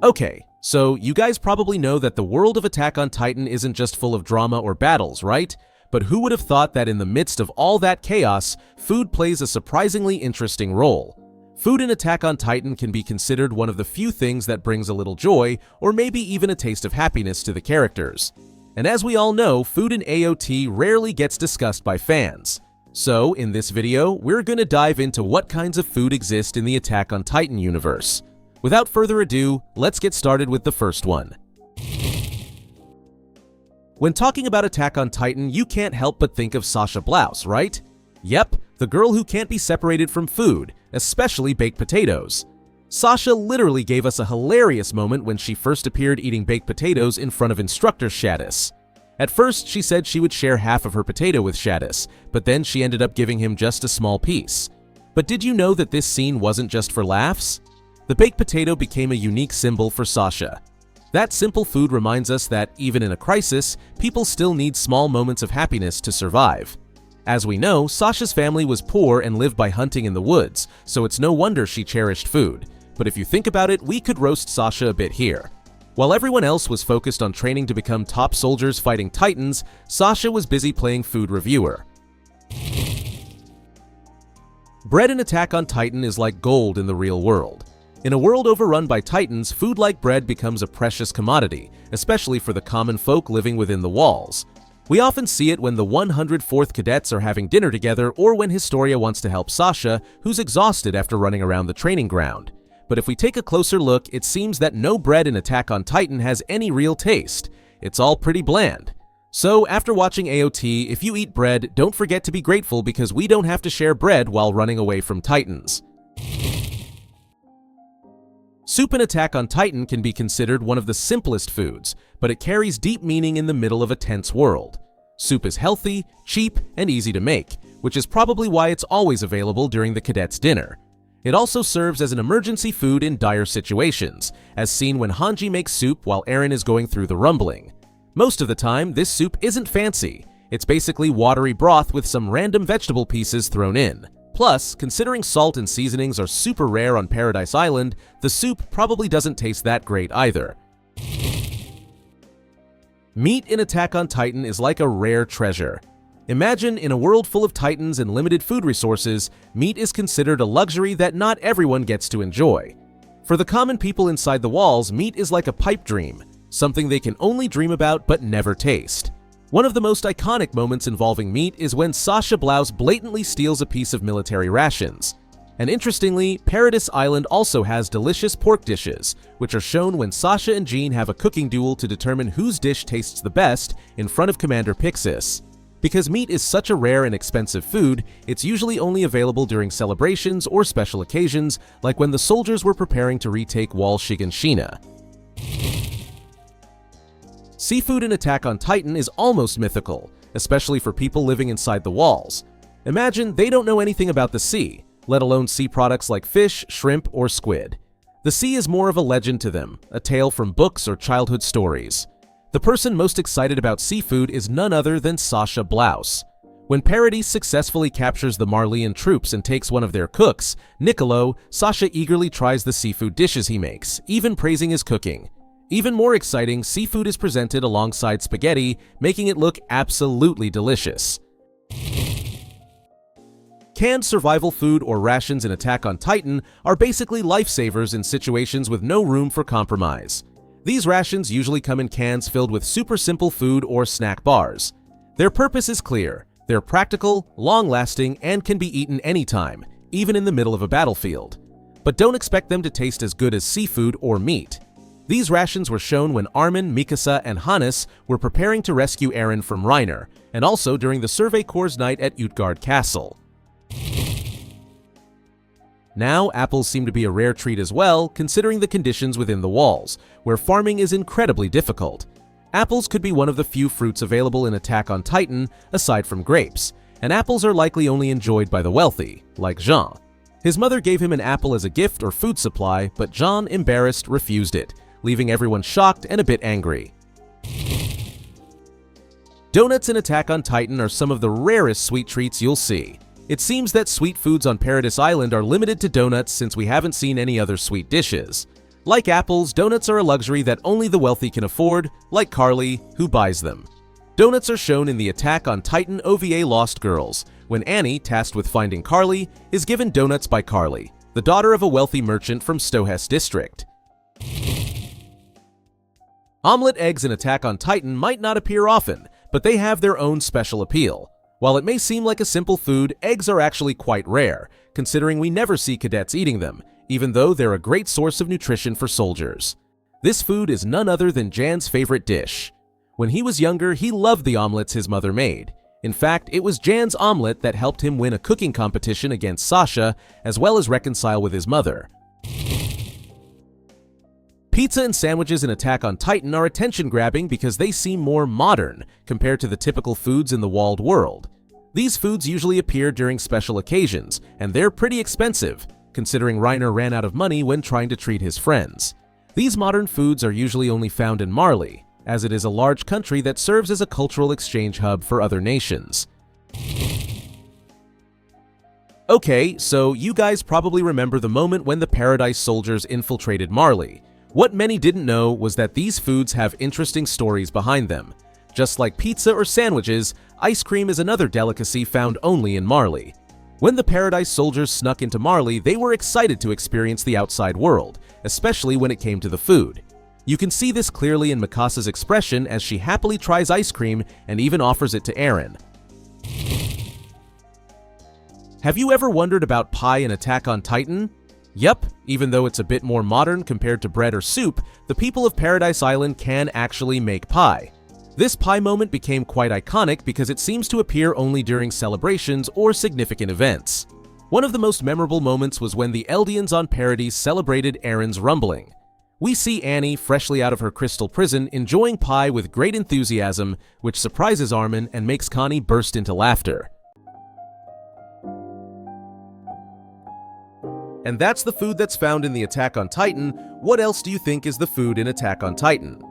Okay, so you guys probably know that the world of Attack on Titan isn't just full of drama or battles, right? But who would have thought that in the midst of all that chaos, food plays a surprisingly interesting role? Food in Attack on Titan can be considered one of the few things that brings a little joy, or maybe even a taste of happiness to the characters. And as we all know, food in AOT rarely gets discussed by fans. So, in this video, we're gonna dive into what kinds of food exist in the Attack on Titan universe. Without further ado, let's get started with the first one. When talking about Attack on Titan, you can't help but think of Sasha Blouse, right? Yep, the girl who can't be separated from food, especially baked potatoes. Sasha literally gave us a hilarious moment when she first appeared eating baked potatoes in front of instructor Shadis. At first, she said she would share half of her potato with Shadis, but then she ended up giving him just a small piece. But did you know that this scene wasn't just for laughs? The baked potato became a unique symbol for Sasha. That simple food reminds us that, even in a crisis, people still need small moments of happiness to survive. As we know, Sasha's family was poor and lived by hunting in the woods, so it's no wonder she cherished food. But if you think about it, we could roast Sasha a bit here. While everyone else was focused on training to become top soldiers fighting Titans, Sasha was busy playing food reviewer. Bread in Attack on Titan is like gold in the real world. In a world overrun by Titans, food like bread becomes a precious commodity, especially for the common folk living within the walls. We often see it when the 104th Cadets are having dinner together or when Historia wants to help Sasha, who's exhausted after running around the training ground. But if we take a closer look, it seems that no bread in Attack on Titan has any real taste. It's all pretty bland. So, after watching AOT, if you eat bread, don't forget to be grateful because we don't have to share bread while running away from Titans. Soup in Attack on Titan can be considered one of the simplest foods, but it carries deep meaning in the middle of a tense world. Soup is healthy, cheap, and easy to make, which is probably why it's always available during the cadets' dinner. It also serves as an emergency food in dire situations, as seen when Hanji makes soup while Eren is going through the rumbling. Most of the time, this soup isn't fancy. It's basically watery broth with some random vegetable pieces thrown in. Plus, considering salt and seasonings are super rare on Paradise Island, the soup probably doesn't taste that great either. Meat in Attack on Titan is like a rare treasure. Imagine, in a world full of Titans and limited food resources, meat is considered a luxury that not everyone gets to enjoy. For the common people inside the walls, meat is like a pipe dream, something they can only dream about but never taste. One of the most iconic moments involving meat is when Sasha Blouse blatantly steals a piece of military rations. And interestingly, Paradise Island also has delicious pork dishes, which are shown when Sasha and Jean have a cooking duel to determine whose dish tastes the best in front of Commander Pixis. Because meat is such a rare and expensive food, it's usually only available during celebrations or special occasions, like when the soldiers were preparing to retake Wall Shiganshina. Seafood in Attack on Titan is almost mythical, especially for people living inside the walls. Imagine they don't know anything about the sea, let alone sea products like fish, shrimp, or squid. The sea is more of a legend to them, a tale from books or childhood stories. The person most excited about seafood is none other than Sasha Blouse. When Paradis successfully captures the Marleyan troops and takes one of their cooks, Niccolo, Sasha eagerly tries the seafood dishes he makes, even praising his cooking. Even more exciting, seafood is presented alongside spaghetti, making it look absolutely delicious. Canned survival food or rations in Attack on Titan are basically lifesavers in situations with no room for compromise. These rations usually come in cans filled with super simple food or snack bars. Their purpose is clear. They're practical, long-lasting, and can be eaten anytime, even in the middle of a battlefield. But don't expect them to taste as good as seafood or meat. These rations were shown when Armin, Mikasa, and Hannes were preparing to rescue Eren from Reiner, and also during the Survey Corps' night at Utgard Castle. Now, apples seem to be a rare treat as well, considering the conditions within the walls, where farming is incredibly difficult. Apples could be one of the few fruits available in Attack on Titan, aside from grapes, and apples are likely only enjoyed by the wealthy, like Jean. His mother gave him an apple as a gift or food supply, but Jean, embarrassed, refused it, leaving everyone shocked and a bit angry. Donuts in Attack on Titan are some of the rarest sweet treats you'll see. It seems that sweet foods on Paradise Island are limited to donuts since we haven't seen any other sweet dishes. Like apples, donuts are a luxury that only the wealthy can afford, like Carly, who buys them. Donuts are shown in the Attack on Titan OVA Lost Girls, when Annie, tasked with finding Carly, is given donuts by Carly, the daughter of a wealthy merchant from Stohess District. Omelette eggs in Attack on Titan might not appear often, but they have their own special appeal. While it may seem like a simple food, eggs are actually quite rare, considering we never see cadets eating them, even though they're a great source of nutrition for soldiers. This food is none other than Jan's favorite dish. When he was younger, he loved the omelets his mother made. In fact, it was Jan's omelet that helped him win a cooking competition against Sasha, as well as reconcile with his mother. Pizza and sandwiches in Attack on Titan are attention-grabbing because they seem more modern compared to the typical foods in the walled world. These foods usually appear during special occasions, and they're pretty expensive, considering Reiner ran out of money when trying to treat his friends. These modern foods are usually only found in Marley, as it is a large country that serves as a cultural exchange hub for other nations. Okay, so you guys probably remember the moment when the Paradise soldiers infiltrated Marley. What many didn't know was that these foods have interesting stories behind them. Just like pizza or sandwiches, ice cream is another delicacy found only in Marley. When the Paradise soldiers snuck into Marley, they were excited to experience the outside world, especially when it came to the food. You can see this clearly in Mikasa's expression as she happily tries ice cream and even offers it to Eren. Have you ever wondered about pie in Attack on Titan? Yup, even though it's a bit more modern compared to bread or soup, the people of Paradise Island can actually make pie. This pie moment became quite iconic because it seems to appear only during celebrations or significant events. One of the most memorable moments was when the Eldians on Paradise celebrated Eren's rumbling. We see Annie, freshly out of her crystal prison, enjoying pie with great enthusiasm, which surprises Armin and makes Connie burst into laughter. And that's the food that's found in the Attack on Titan. What else do you think is the food in Attack on Titan?